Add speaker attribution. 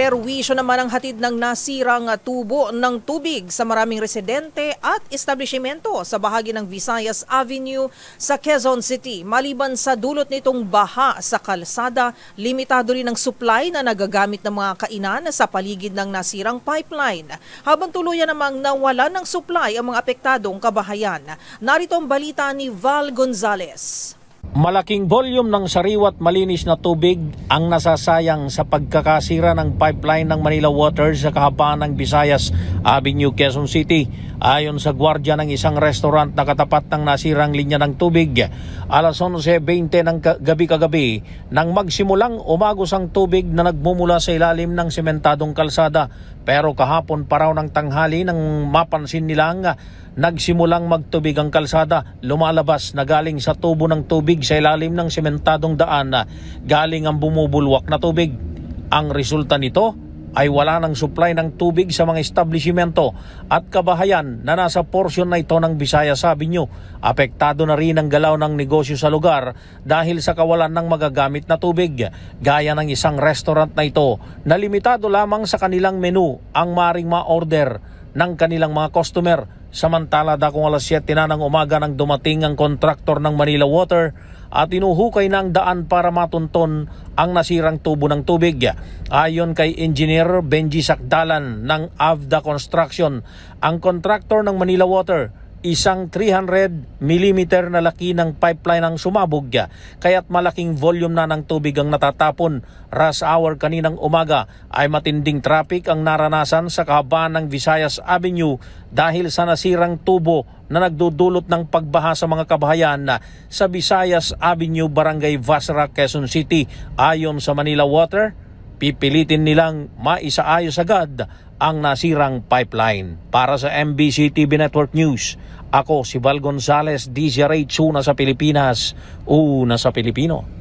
Speaker 1: Perwisyo naman ang hatid ng nasirang tubo ng tubig sa maraming residente at establishmento sa bahagi ng Visayas Avenue sa Quezon City. Maliban sa dulot nitong baha sa kalsada, limitado rin ang supply na nagagamit ng mga kainan sa paligid ng nasirang pipeline. Habang tuluyan namang nawala ng supply ang mga apektadong kabahayan. Narito ang balita ni Val Gonzalez.
Speaker 2: Malaking volume ng sariwat malinis na tubig ang nasasayang sa pagkakasira ng pipeline ng Manila Water sa kahabaan ng Visayas Avenue, Quezon City. Ayon sa gwardiya ng isang restaurant na katapat ng nasirang linya ng tubig, alas 11:20 ng gabi kagabi nang magsimulang umagos ang tubig na nagmumula sa ilalim ng sementadong kalsada. Pero kahapon pa raw ng tanghali nang mapansin nilang nagsimulang magtubig ang kalsada, lumalabas na galing sa tubo ng tubig sa ilalim ng sementadong daan galing ang bumubulwak na tubig. Ang resulta nito ay wala ng supply ng tubig sa mga establishmento at kabahayan na nasa porsyon na ito ng Visayas Avenue. Apektado na rin ang galaw ng negosyo sa lugar dahil sa kawalan ng magagamit na tubig. Gaya ng isang restaurant na ito na limitado lamang sa kanilang menu ang maring ma-order ng kanilang mga customer. Samantala dakong alas 7 na ng umaga nang dumating ang kontraktor ng Manila Water at inuhukay ng daan para matunton ang nasirang tubo ng tubig. Ayon kay Engineer Benji Sakdalan ng Avda Construction, ang kontraktor ng Manila Water, isang 300 mm na laki ng pipeline ang sumabog, kaya't malaking volume na ng tubig ang natatapon. Rush hour kaninang umaga ay matinding traffic ang naranasan sa kahabaan ng Visayas Avenue dahil sa nasirang tubo na nagdudulot ng pagbaha sa mga kabahayan sa Visayas Avenue, Barangay Vasra, Quezon City. Ayon sa Manila Water, pipilitin nilang maisaayos agad ang nasirang pipeline. Para sa MBC TV Network News, ako si Val Gonzalez, DZRH, una sa Pilipinas, una sa Pilipino.